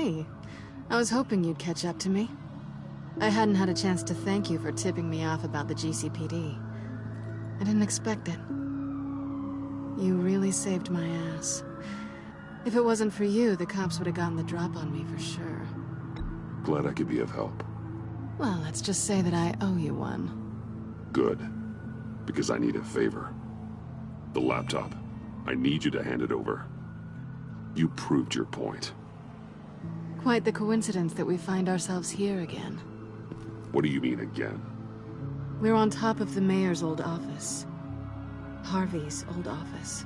Hey, I was hoping you'd catch up to me. I hadn't had a chance to thank you for tipping me off about the GCPD. I didn't expect it. You really saved my ass. If it wasn't for you, the cops would have gotten the drop on me for sure. Glad I could be of help. Well, let's just say that I owe you one. Good. Because I need a favor. The laptop. I need you to hand it over. You proved your point. Quite the coincidence that we find ourselves here again. What do you mean again? We're on top of the mayor's old office. Harvey's old office.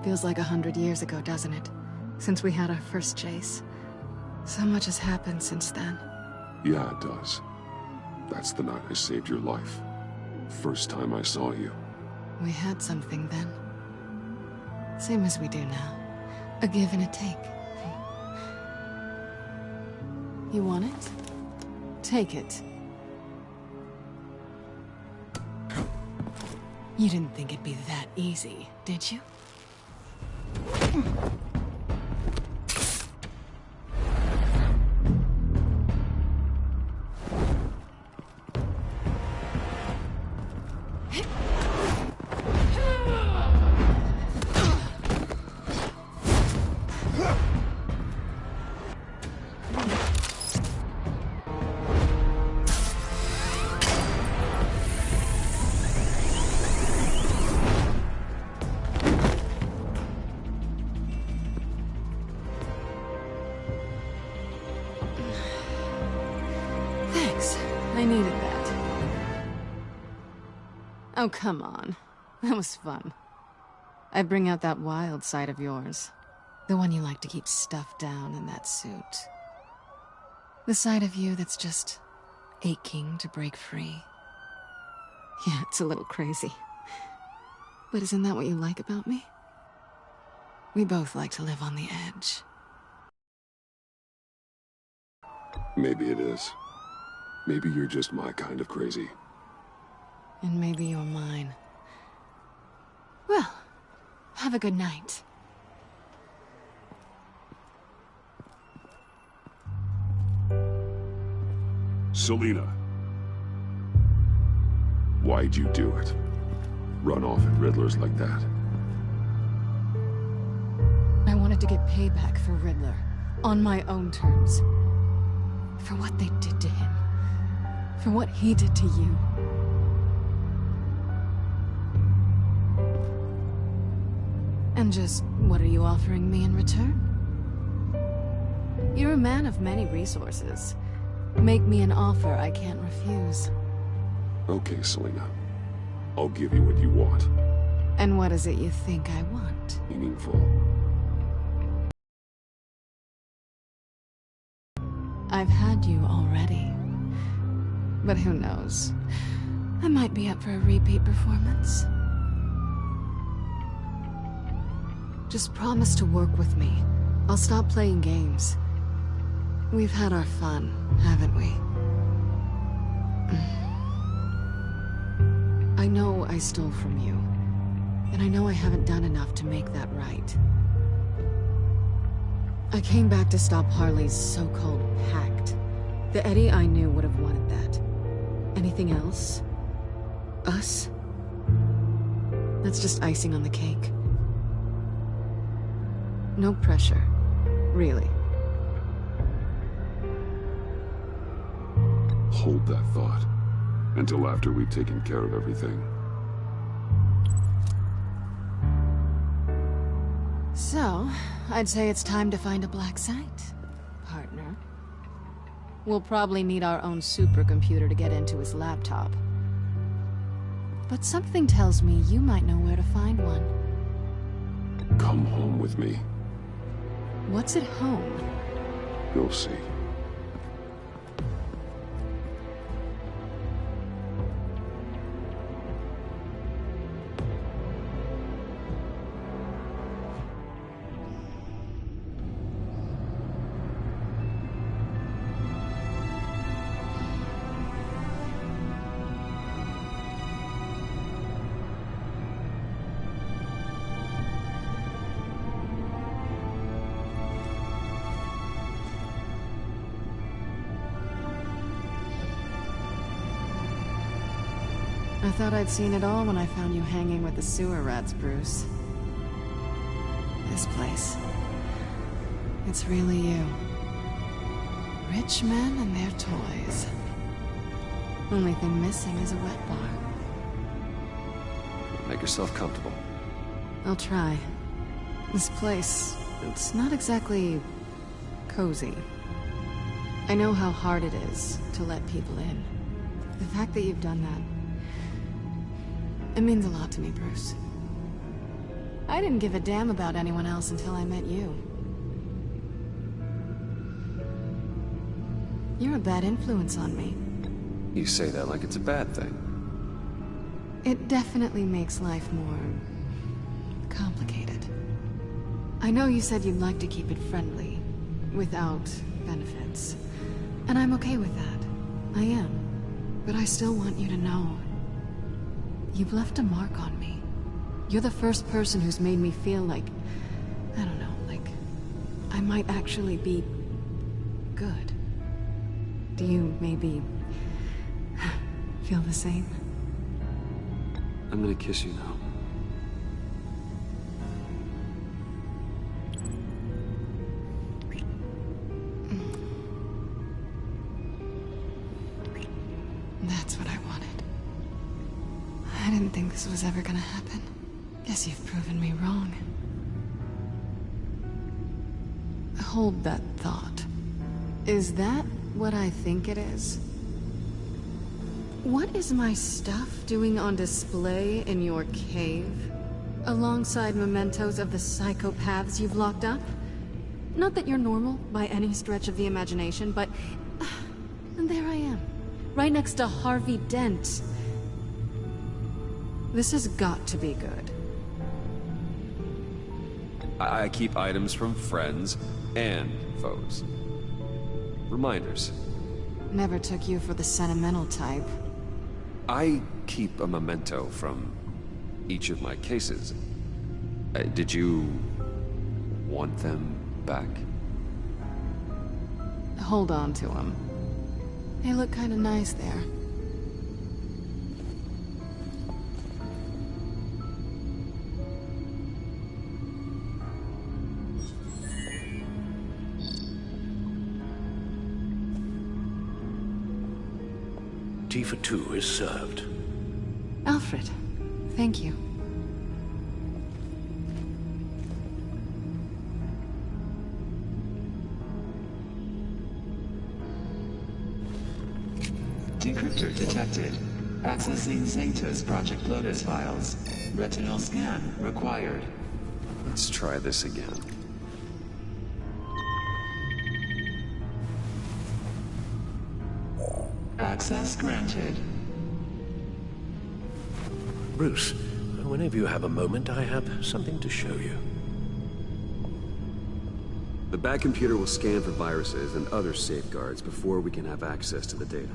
Feels like 100 years ago, doesn't it? Since we had our first chase. So much has happened since then. Yeah, it does. That's the night I saved your life. First time I saw you. We had something then. Same as we do now. A give and a take. You want it? Take it. You didn't think it'd be that easy, did you? I needed that. Oh, come on. That was fun. I bring out that wild side of yours. The one you like to keep stuffed down in that suit. The side of you that's just aching to break free. Yeah, it's a little crazy. But isn't that what you like about me? We both like to live on the edge. Maybe it is. Maybe you're just my kind of crazy. And maybe you're mine. Well, have a good night. Selina. Why'd you do it? Run off at Riddler's like that? I wanted to get payback for Riddler. On my own terms. For what they did to him. For what he did to you. And just, what are you offering me in return? You're a man of many resources. Make me an offer I can't refuse. Okay, Selina. I'll give you what you want. And what is it you think I want? Meaningful. I've had you already. But who knows? I might be up for a repeat performance. Just promise to work with me. I'll stop playing games. We've had our fun, haven't we? I know I stole from you. And I know I haven't done enough to make that right. I came back to stop Harley's so-called pact. The Eddie I knew would have wanted that. Anything else? Us? That's just icing on the cake. No pressure. Really. Hold that thought. Until after we've taken care of everything. So, I'd say it's time to find a black site, partner. We'll probably need our own supercomputer to get into his laptop. But something tells me you might know where to find one. Come home with me. What's at home? You'll see. thought I'd seen it all when I found you hanging with the sewer rats, Bruce. This place. It's really you. Rich men and their toys. Only thing missing is a wet bar. Make yourself comfortable. I'll try. This place, it's not exactly cozy. I know how hard it is to let people in. The fact that you've done that, it means a lot to me, Bruce. I didn't give a damn about anyone else until I met you. You're a bad influence on me. You say that like it's a bad thing. It definitely makes life more complicated. I know you said you'd like to keep it friendly, without benefits. And I'm okay with that. I am. But I still want you to know. You've left a mark on me. You're the first person who's made me feel like, I don't know, like I might actually be good. Do you maybe feel the same? I'm gonna kiss you now. That's what I wanted. I didn't think this was ever gonna happen. Guess you've proven me wrong. Hold that thought. Is that what I think it is? What is my stuff doing on display in your cave? Alongside mementos of the psychopaths you've locked up? Not that you're normal by any stretch of the imagination, but... and there I am. Right next to Harvey Dent. This has got to be good. I keep items from friends and foes. Reminders. Never took you for the sentimental type. I keep a memento from each of my cases. Did you want them back? Hold on to them. They look kind of nice there. Tea for two is served. Alfred, thank you. Decryptor detected. Accessing Zeta's Project Lotus files. Retinal scan required. Let's try this again. Access granted. Bruce, whenever you have a moment, I have something to show you. The back computer will scan for viruses and other safeguards before we can have access to the data.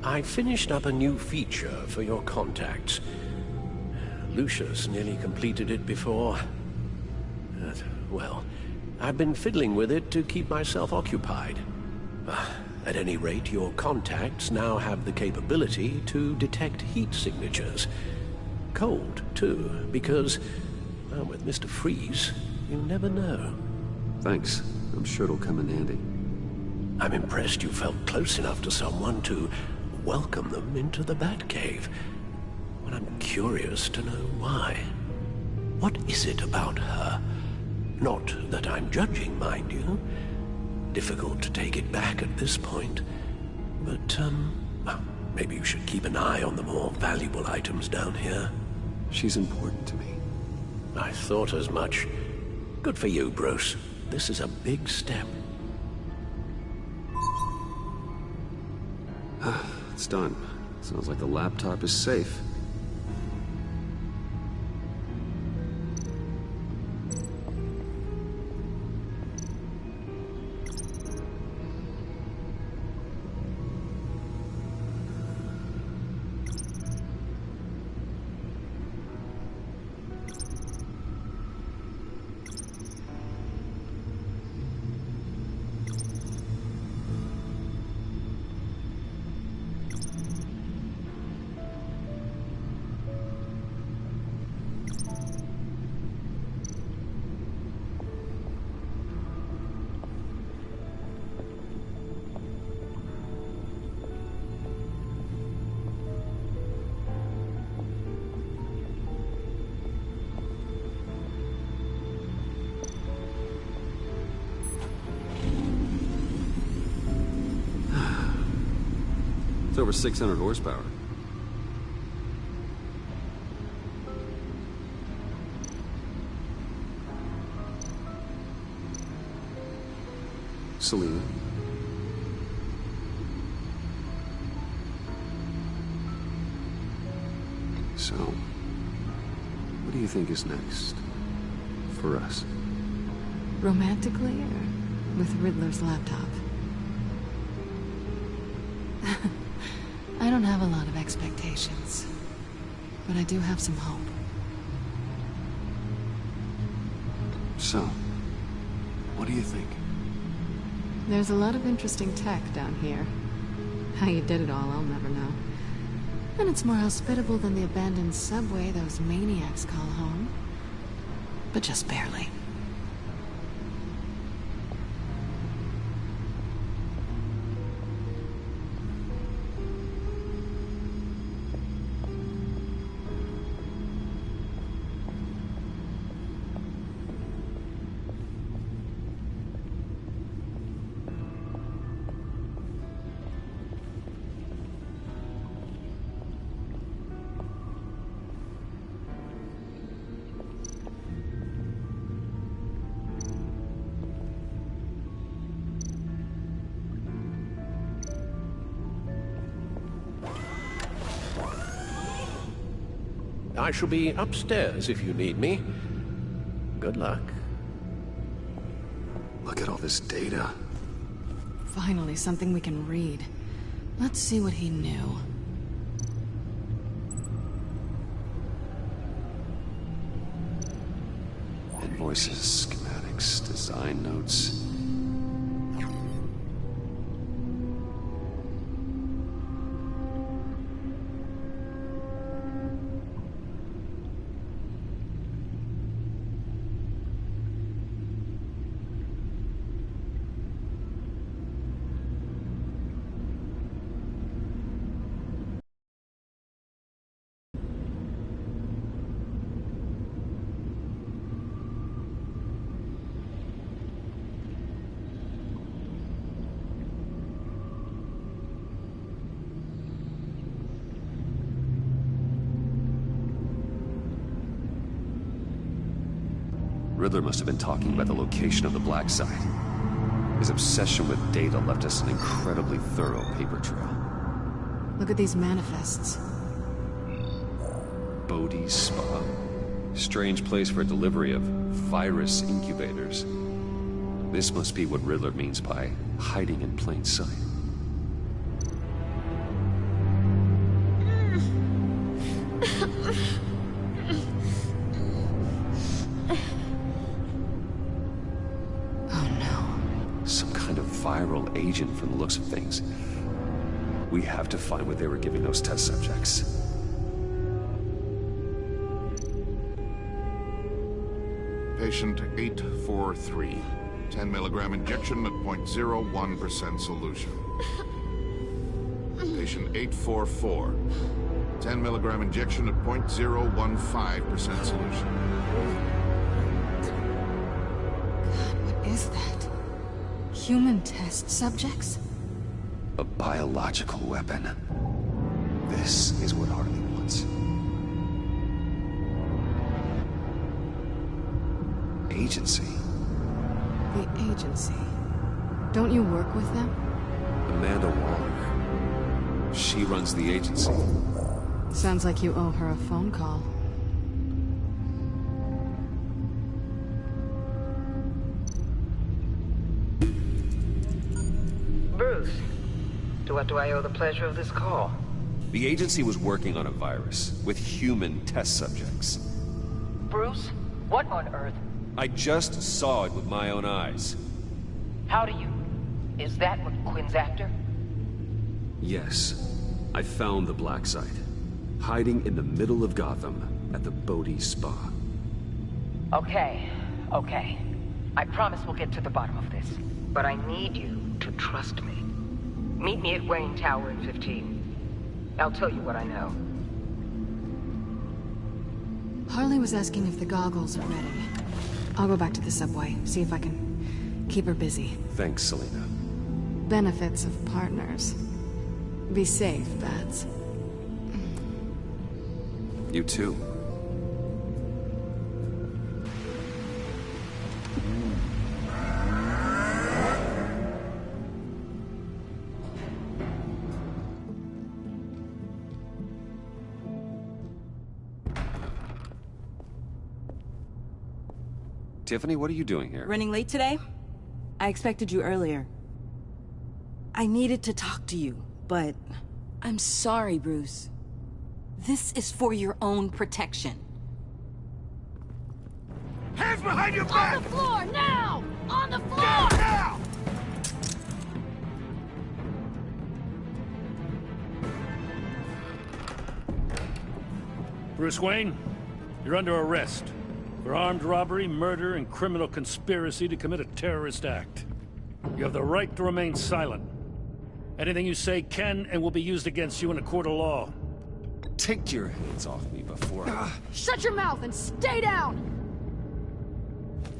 I finished up a new feature for your contacts. Lucius nearly completed it before. Well, I've been fiddling with it to keep myself occupied. At any rate, your contacts now have the capability to detect heat signatures. Cold, too, because, well, with Mr. Freeze, you never know. Thanks. I'm sure it'll come in handy. I'm impressed you felt close enough to someone to welcome them into the Batcave. But I'm curious to know why. What is it about her? Not that I'm judging, mind you. Difficult to take it back at this point. But, well, maybe you should keep an eye on the more valuable items down here. She's important to me. I thought as much. Good for you, Bruce. This is a big step. It's done. Sounds like the laptop is safe. It's over 600 horsepower. Selena. So, what do you think is next for us? Romantically, or with Riddler's laptop? I don't have a lot of expectations, but I do have some hope. So, what do you think? There's a lot of interesting tech down here. How you did it all, I'll never know. And it's more hospitable than the abandoned subway those maniacs call home. But just barely. I shall be upstairs if you need me. Good luck. Look at all this data. Finally, something we can read. Let's see what he knew. Invoices, schematics, design notes. Riddler must have been talking about the location of the black site. His obsession with data left us an incredibly thorough paper trail. Look at these manifests. Bodhi's Spa. Strange place for delivery of virus incubators. This must be what Riddler means by hiding in plain sight. Viral agent from the looks of things. We have to find what they were giving those test subjects. Patient 843. 10 milligram injection at 0.01% solution. Patient 844. 10 milligram injection at 0.015% solution. God, what is that? Human test subjects? A biological weapon. This is what Harley wants. Agency. The agency. Don't you work with them? Amanda Waller. She runs the agency. Sounds like you owe her a phone call. Bruce, to what do I owe the pleasure of this call? The agency was working on a virus with human test subjects. Bruce, what on earth? I just saw it with my own eyes. How do you... Is that what Quinn's after? Yes. I found the black site. Hiding in the middle of Gotham at the Bodhi Spa. Okay. I promise we'll get to the bottom of this. But I need you to trust me. Meet me at Wayne Tower in 15. I'll tell you what I know. Harley was asking if the goggles are ready. I'll go back to the subway, see if I can keep her busy. Thanks, Selina. Benefits of partners. Be safe, Bats. You too. Tiffany, what are you doing here? Running late today? I expected you earlier. I needed to talk to you, but... I'm sorry, Bruce. This is for your own protection. Hands behind your back! On the floor, now! On the floor! Now! Bruce Wayne, you're under arrest for armed robbery, murder, and criminal conspiracy to commit a terrorist act. You have the right to remain silent. Anything you say can and will be used against you in a court of law. Take your hands off me before Shut your mouth and stay down!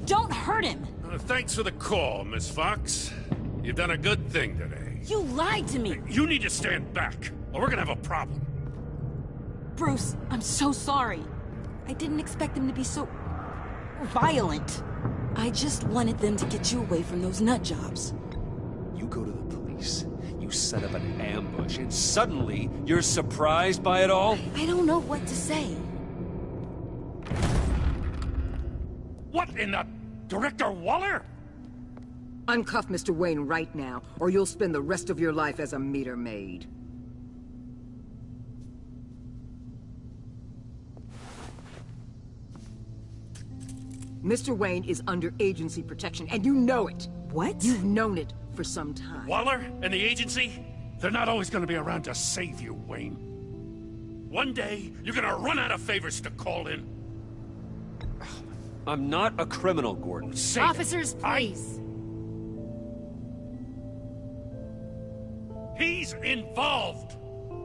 Don't hurt him! Thanks for the call, Miss Fox. You've done a good thing today. You lied to me! You need to stand back, or we're gonna have a problem. Bruce, I'm so sorry. I didn't expect them to be so... violent. I just wanted them to get you away from those nut jobs. You go to the police, you set up an ambush, and suddenly you're surprised by it all? I don't know what to say. What in the... Director Waller? Uncuff Mr. Wayne right now, or you'll spend the rest of your life as a meter maid. Mr. Wayne is under agency protection, and you know it. What? You've known it for some time. Waller and the agency? They're not always gonna be around to save you, Wayne. One day, you're gonna run out of favors to call in. I'm not a criminal, Gordon. Say it. Officers, please. He's involved.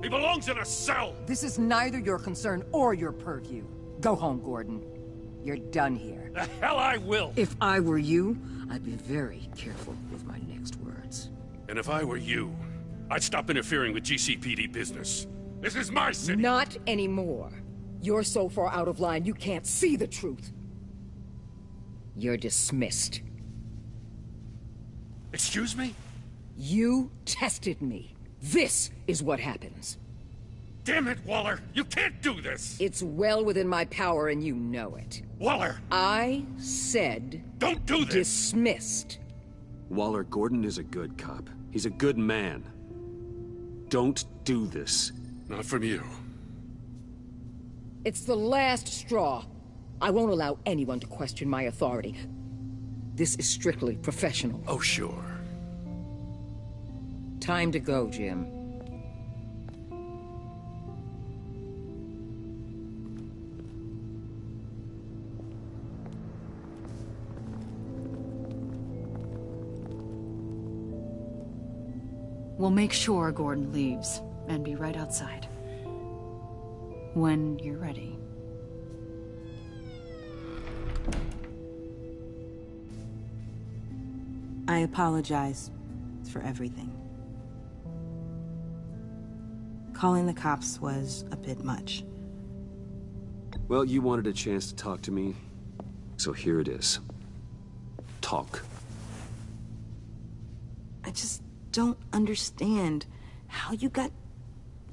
He belongs in a cell. This is neither your concern or your purview. Go home, Gordon. You're done here. The hell I will. If I were you, I'd be very careful with my next words. And if I were you, I'd stop interfering with GCPD business. This is my city. Not anymore. You're so far out of line, you can't see the truth. You're dismissed. Excuse me? You tested me. This is what happens. Damn it, Waller! You can't do this! It's well within my power and you know it. Waller! I said... Don't do this! Dismissed. Waller, Gordon is a good cop. He's a good man. Don't do this. Not from you. It's the last straw. I won't allow anyone to question my authority. This is strictly professional. Oh, sure. Time to go, Jim. We'll make sure Gordon leaves, and be right outside. When you're ready. I apologize for everything. Calling the cops was a bit much. Well, you wanted a chance to talk to me, so here it is. Talk. I just don't understand how you got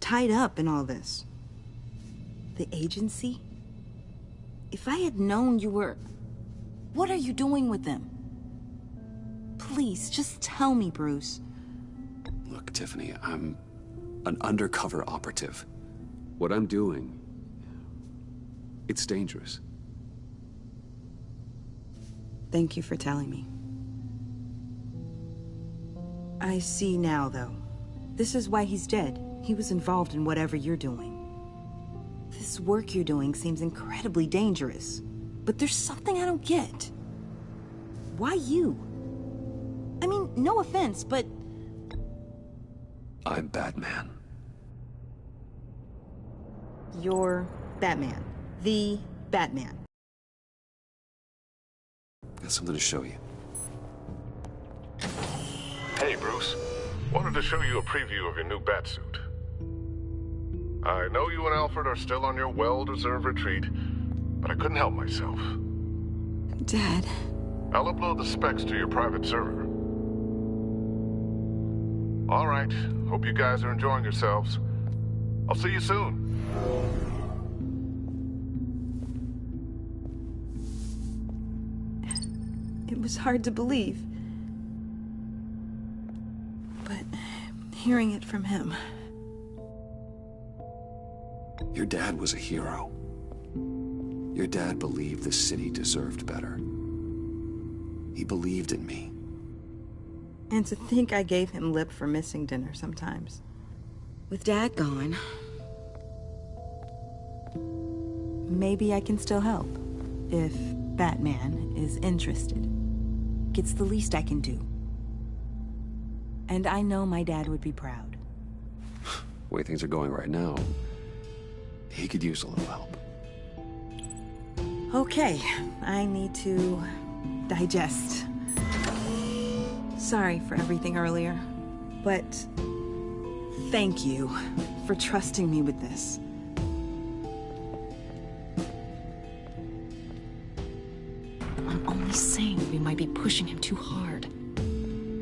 tied up in all this. The agency? If I had known you were... What are you doing with them? Please, just tell me, Bruce. Look, Tiffany, I'm an undercover operative. What I'm doing, it's dangerous. Thank you for telling me. I see now, though. This is why he's dead. He was involved in whatever you're doing. This work you're doing seems incredibly dangerous. But there's something I don't get. Why you? I mean, no offense, but... I'm Batman. You're Batman. The Batman. Got something to show you. Hey, Bruce. Wanted to show you a preview of your new Batsuit. I know you and Alfred are still on your well-deserved retreat, but I couldn't help myself. Dad. I'll upload the specs to your private server. All right. Hope you guys are enjoying yourselves. I'll see you soon. It was hard to believe. But hearing it from him... Your dad was a hero. Your dad believed the city deserved better. He believed in me. And to think I gave him lip for missing dinner sometimes. With Dad gone... Maybe I can still help. If Batman is interested. It's the least I can do. And I know my dad would be proud. The way things are going right now, he could use a little help. Okay, I need to digest. Sorry for everything earlier, but thank you for trusting me with this. I'm only saying we might be pushing him too hard.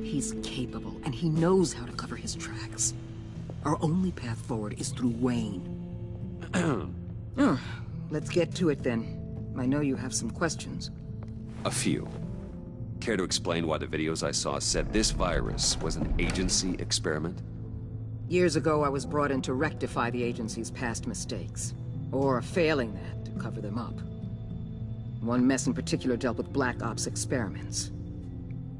He's capable, and he knows how to cover his tracks. Our only path forward is through Wayne. Let's get to it then. I know you have some questions. A few. Care to explain why the videos I saw said this virus was an agency experiment? Years ago, I was brought in to rectify the agency's past mistakes. Or failing that, to cover them up. One mess in particular dealt with Black Ops experiments.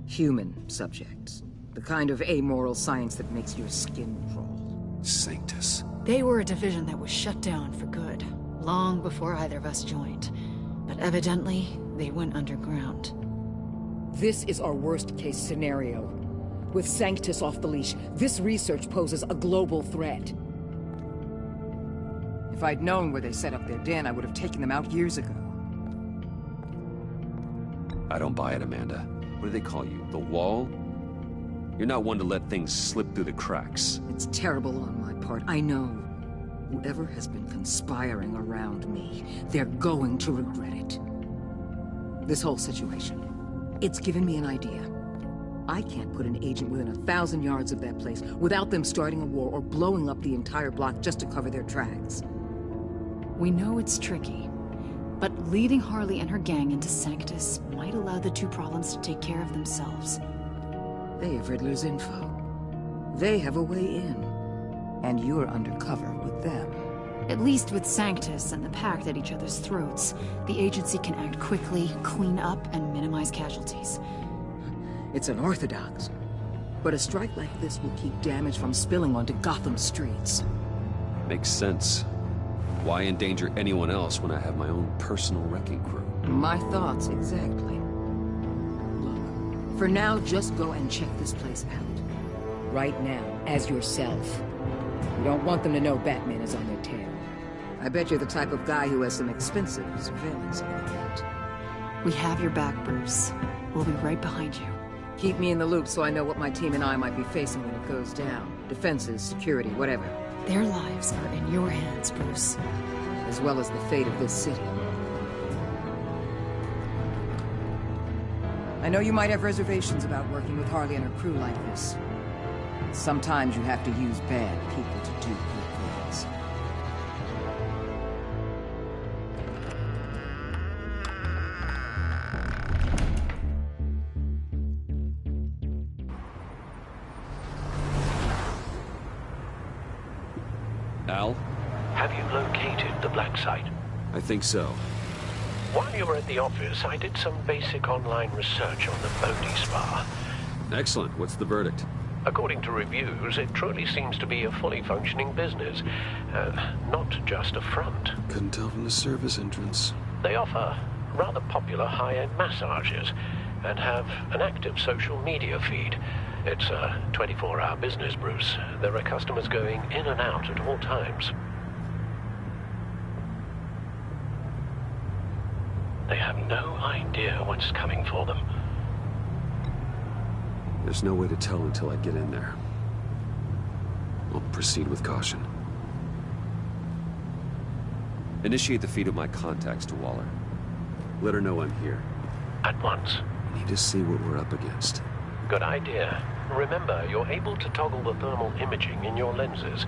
Human subjects. The kind of amoral science that makes your skin crawl. Sanctus. They were a division that was shut down for good, long before either of us joined. But evidently, they went underground. This is our worst-case scenario. With Sanctus off the leash, this research poses a global threat. If I'd known where they set up their den, I would have taken them out years ago. I don't buy it, Amanda. What do they call you? The Wall? You're not one to let things slip through the cracks. It's terrible on my part, I know. Whoever has been conspiring around me, they're going to regret it. This whole situation, it's given me an idea. I can't put an agent within 1,000 yards of that place without them starting a war or blowing up the entire block just to cover their tracks. We know it's tricky, but leading Harley and her gang into Sanctus might allow the two problems to take care of themselves. They have Riddler's info. They have a way in. And you're undercover with them. At least with Sanctus and the Pact at each other's throats, the agency can act quickly, clean up, and minimize casualties. It's unorthodox. But a strike like this will keep damage from spilling onto Gotham streets. Makes sense. Why endanger anyone else when I have my own personal wrecking crew? My thoughts, exactly. Look, for now, just go and check this place out. Right now, as yourself. You don't want them to know Batman is on their tail. I bet you're the type of guy who has some expensive surveillance equipment. We have your back, Bruce. We'll be right behind you. Keep me in the loop so I know what my team and I might be facing when it goes down. Defenses, security, whatever. Their lives are in your hands, Bruce. As well as the fate of this city. I know you might have reservations about working with Harley and her crew like this. Sometimes you have to use bad people to do good work. Al? Have you located the black site? I think so. While you were at the office, I did some basic online research on the Bodhi Spa. Excellent. What's the verdict? According to reviews, it truly seems to be a fully functioning business. Not just a front. Couldn't tell from the service entrance. They offer rather popular high-end massages and have an active social media feed. It's a 24-hour business, Bruce. There are customers going in and out at all times. They have no idea what's coming for them. There's no way to tell until I get in there. I'll proceed with caution. Initiate the feed of my contacts to Waller. Let her know I'm here. At once. I need to see what we're up against. Good idea. Remember, you're able to toggle the thermal imaging in your lenses.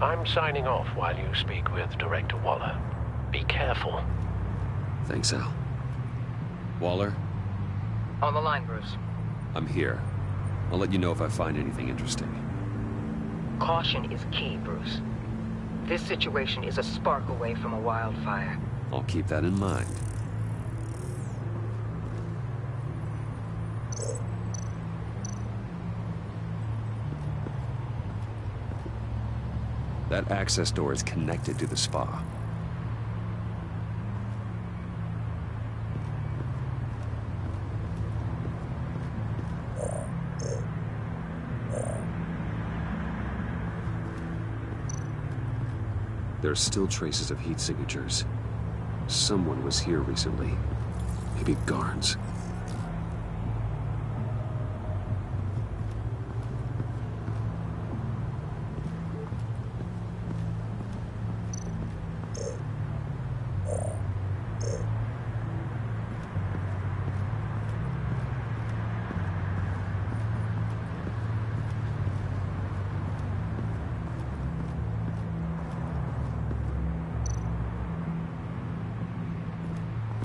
I'm signing off while you speak with Director Waller. Be careful. Thanks, Al. Waller? On the line, Bruce. I'm here. I'll let you know if I find anything interesting. Caution is key, Bruce. This situation is a spark away from a wildfire. I'll keep that in mind. That access door is connected to the spa. There are still traces of heat signatures. Someone was here recently. Maybe Garns.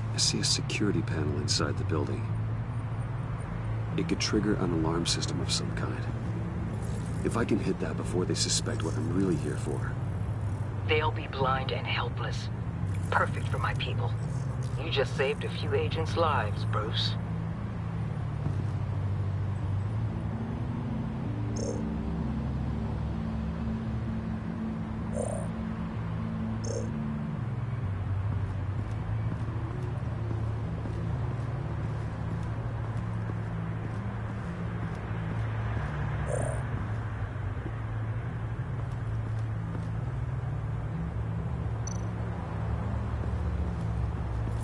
I see a security panel inside the building. It could trigger an alarm system of some kind. If I can hit that before they suspect what I'm really here for. They'll be blind and helpless. Perfect for my people. You just saved a few agents' lives, Bruce.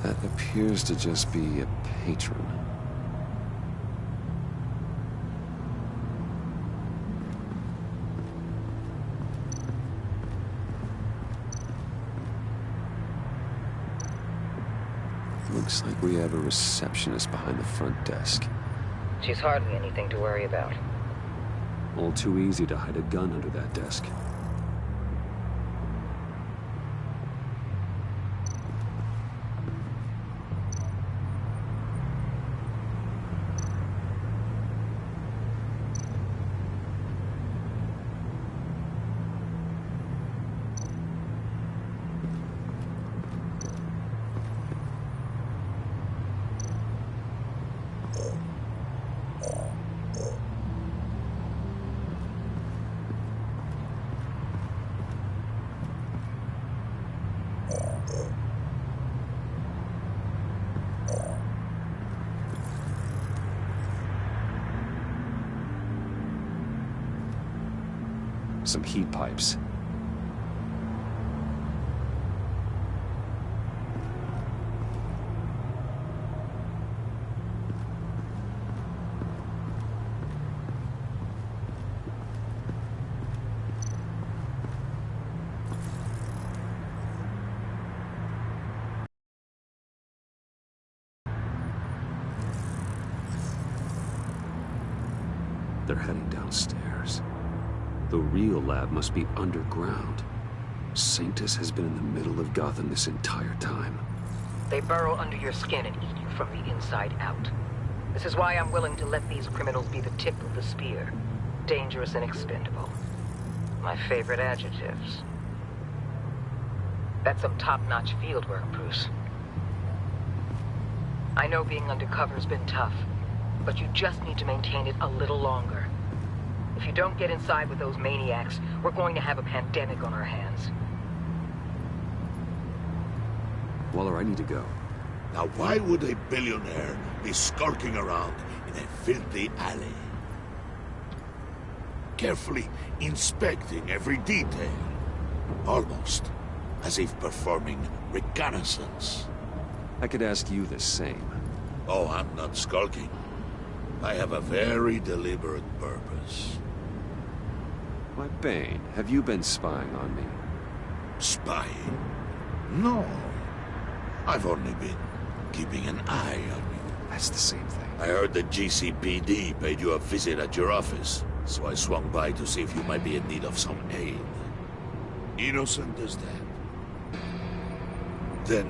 That appears to just be a patron. Looks like we have a receptionist behind the front desk. She's hardly anything to worry about. All too easy to hide a gun under that desk. Some heat pipes. They're heading downstairs. The real lab must be underground. Sanctus has been in the middle of Gotham this entire time. They burrow under your skin and eat you from the inside out. This is why I'm willing to let these criminals be the tip of the spear. Dangerous and expendable. My favorite adjectives. That's some top-notch field work, Bruce. I know being undercover's been tough, but you just need to maintain it a little longer. If you don't get inside with those maniacs, we're going to have a pandemic on our hands. Waller, I need to go. Now why would a billionaire be skulking around in a filthy alley? Carefully inspecting every detail. Almost as if performing reconnaissance. I could ask you the same. Oh, I'm not skulking. I have a very deliberate purpose. Why, Bane, have you been spying on me? Spying? No. I've only been keeping an eye on you. That's the same thing. I heard the GCPD paid you a visit at your office, so I swung by to see if you might be in need of some aid. Innocent as that. Then,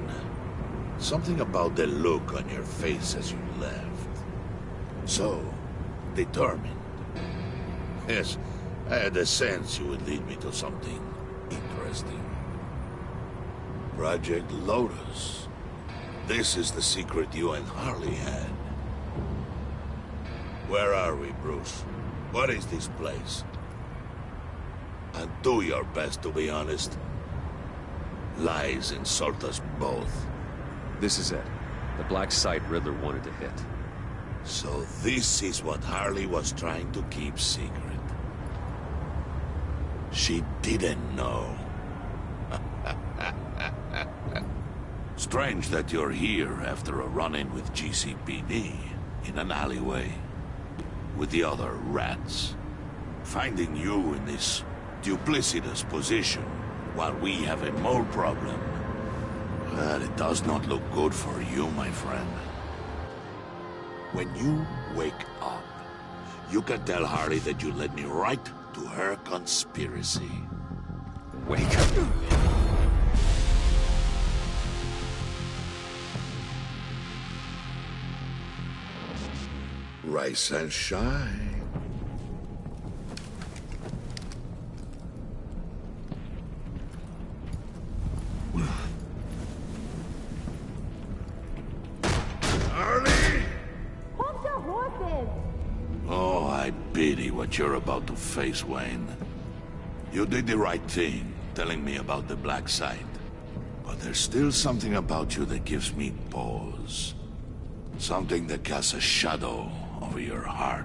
something about the look on your face as you left. So, determined. Yes, I had a sense you would lead me to something interesting. Project Lotus. This is the secret you and Harley had. Where are we, Bruce? What is this place? And do your best to be honest. Lies insult us both. This is it. The black site Riddler wanted to hit. So this is what Harley was trying to keep secret. She didn't know. Strange that you're here after a run-in with GCPD in an alleyway with the other rats. Finding you in this duplicitous position while we have a mole problem. Well, it does not look good for you, my friend. When you wake up, you can tell Harley that you led me right to her conspiracy. Wake up. Rise and shine. Oh, I pity what you're about to face, Wayne. You did the right thing, telling me about the black site. But there's still something about you that gives me pause. Something that casts a shadow over your heart.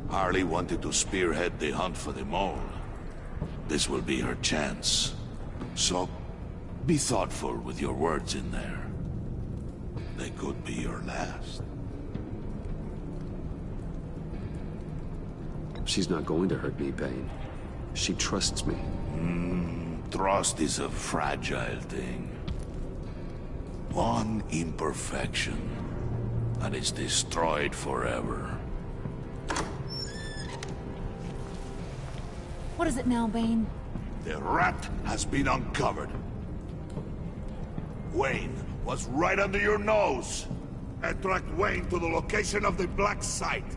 Harley wanted to spearhead the hunt for the mole. This will be her chance. So, be thoughtful with your words in there. They could be your last. She's not going to hurt me, Bane. She trusts me. Trust is a fragile thing. One imperfection, and it's destroyed forever. What is it now, Bane? The rat has been uncovered. Wayne was right under your nose. I tracked Wayne to the location of the black site.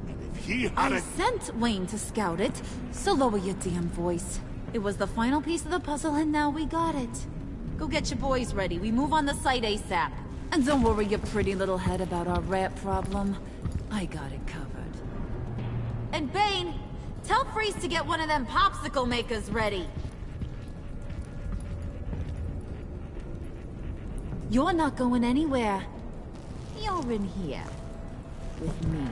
And if he had I sent Wayne to scout it, so lower your damn voice. It was the final piece of the puzzle, and now we got it. Go get your boys ready. We move on the site ASAP. And don't worry your pretty little head about our rat problem. I got it covered. And Bane, tell Freeze to get one of them popsicle makers ready. You're not going anywhere. You're in here. With me.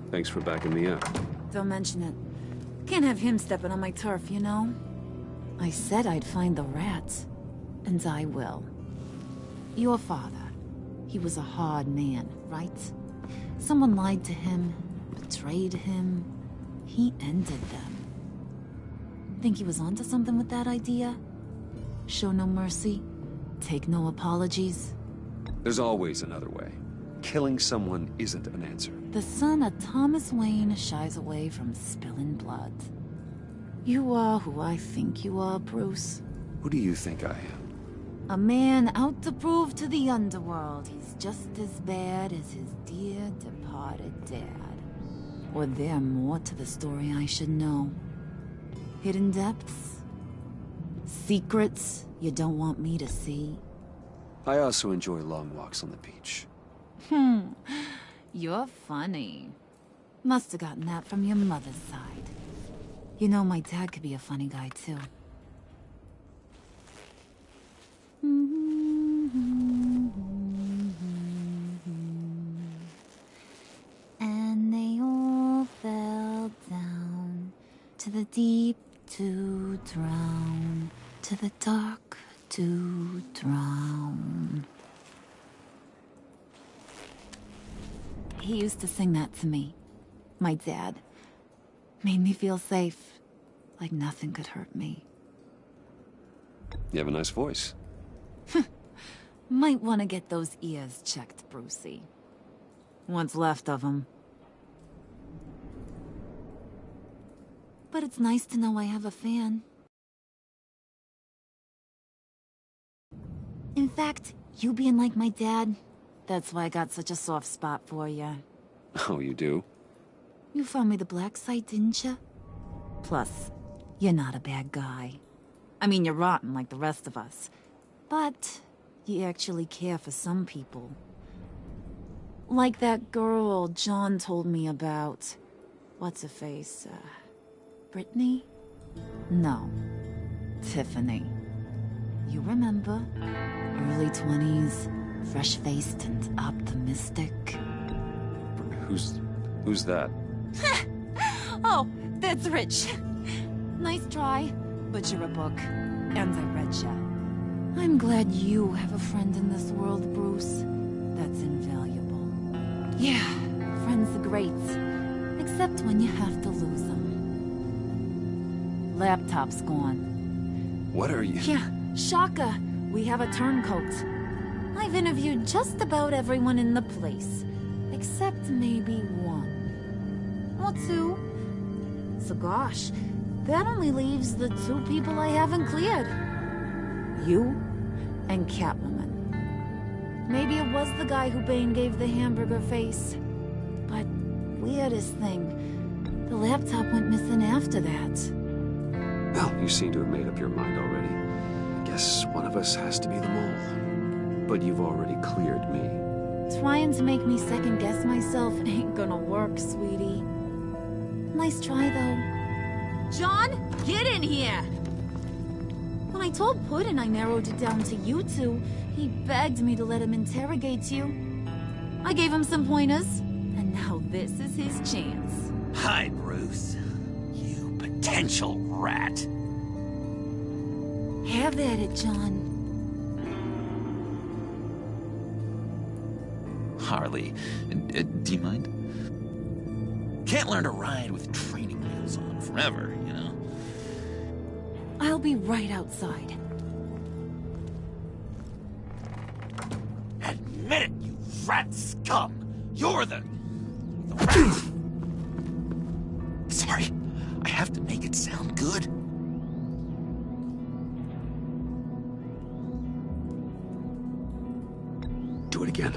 Thanks for backing me up. Don't mention it. Can't have him stepping on my turf, you know? I said I'd find the rats. And I will. Your father. He was a hard man, right? Someone lied to him, betrayed him. He ended them. Think he was onto something with that idea? Show no mercy? Take no apologies? There's always another way. Killing someone isn't an answer. The son of Thomas Wayne shies away from spilling blood. You are who I think you are, Bruce. Who do you think I am? A man out to prove to the underworld he's just as bad as his dear departed dad. Or there more to the story I should know. Hidden depths? Secrets you don't want me to see? I also enjoy long walks on the beach. You're funny. Must have gotten that from your mother's side. You know, my dad could be a funny guy, too. And they all fell down to the deep to drown, to the dark to drown. He used to sing that to me. My dad. Made me feel safe. Like nothing could hurt me. You have a nice voice. Might want to get those ears checked, Brucey. What's left of them. But it's nice to know I have a fan. In fact, you being like my dad, that's why I got such a soft spot for you. Oh, you do? You found me the black site, didn't you? Plus, you're not a bad guy. I mean, you're rotten like the rest of us. But you actually care for some people. Like that girl John told me about. What's her face? Brittany? No. Tiffany. You remember? Early 20s, fresh-faced and optimistic. Who's that? Oh, that's Rich. Nice try, but you're a book, and I read ya. I'm glad you have a friend in this world, Bruce. That's invaluable. Yeah, friends are great, except when you have to lose them. Laptop's gone. What are you? Yeah, shocker. We have a turncoat. I've interviewed just about everyone in the place, except maybe one. Or two. So gosh, that only leaves the two people I haven't cleared. You and Catwoman. Maybe it was the guy who Bane gave the hamburger face. But weirdest thing, the laptop went missing after that. Well, you seem to have made up your mind already. Guess one of us has to be the mole. But you've already cleared me. Trying to make me second-guess myself ain't gonna work, sweetie. Nice try, though. John, get in here! When I told Puddin' I narrowed it down to you two, he begged me to let him interrogate you. I gave him some pointers, and now this is his chance. Hi, Bruce. You potential rat. Have at it, John. Harley, do you mind? Can't learn to ride with training wheels on forever, you know? I'll be right outside. Admit it, you rat scum! You're the rat! Sorry, I have to make it sound good. Do it again.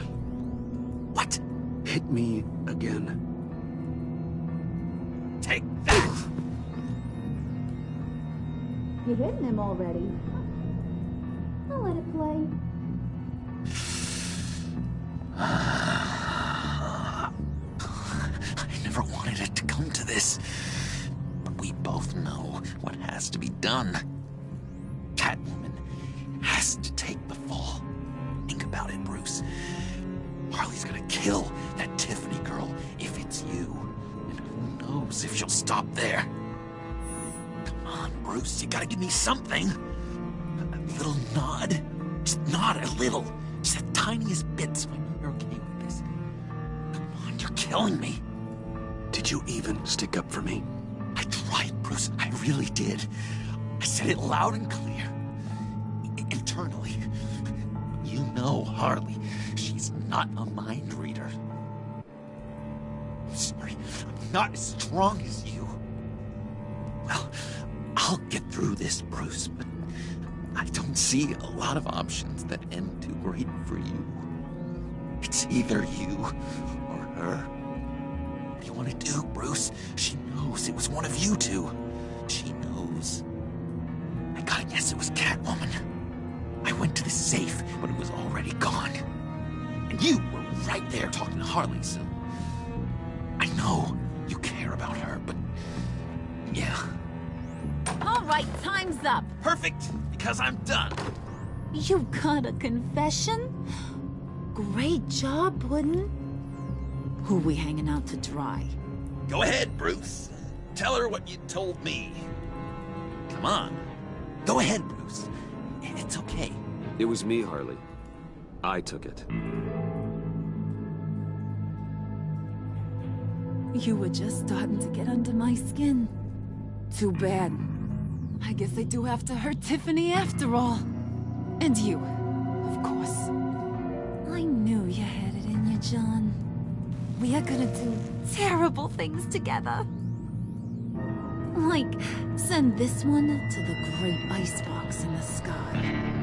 What? Hit me again. Take that! You're hitting him already. I'll let it play. I never wanted it to come to this. But we both know what has to be done. Catwoman has to take the fall. Think about it, Bruce. Harley's gonna kill that Tiffany girl if it's you. And who knows if she'll stop there. Come on, Bruce, you gotta give me something. A little nod. Just nod a little. Just the tiniest bit so I know you're okay with this. Come on, you're killing me. Did you even stick up for me? I tried, Bruce. I really did. I said it loud and clear. Internally. You know Harley. She's not a mind reader. I'm sorry. I'm not as strong as you. Well, I'll get through this, Bruce, but I don't see a lot of options that end too great for you. It's either you or her. What do you want to do, Bruce? She knows it was one of you two. She knows. I gotta guess it was Catwoman. I went to the safe, but it was already gone. And you were right there talking to Harley, so... I know you care about her, but... yeah. All right, time's up. Perfect, because I'm done. You got a confession? Great job, Puddin'. Who we hanging out to dry? Go ahead, Bruce. Tell her what you told me. Come on. Go ahead, Bruce. It's okay. It was me, Harley. I took it. You were just starting to get under my skin. Too bad. I guess I do have to hurt Tiffany after all. And you, of course. I knew you had it in you, John. We are gonna do terrible things together. Like, send this one to the great icebox in the sky.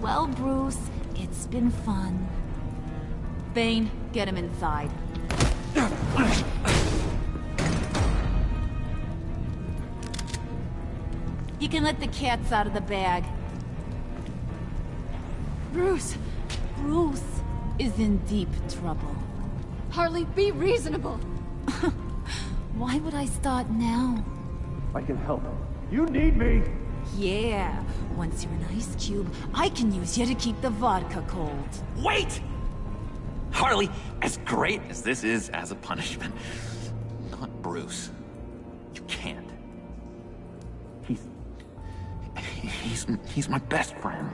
Well, Bruce, it's been fun. Bane, get him inside. You can let the cats out of the bag. Bruce is in deep trouble. Harley, be reasonable. Why would I start now? I can help. You need me! Yeah, once you're an ice cube, I can use you to keep the vodka cold. Wait! Harley, as great as this is as a punishment, not Bruce. You can't. He's my best friend.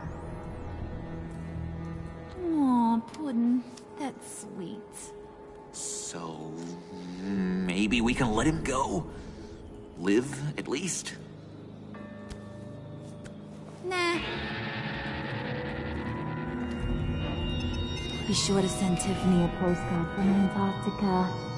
Aw, Puddin', that's sweet. So, maybe we can let him go? Live, at least? Nah. Be sure to send Tiffany a postcard from Antarctica.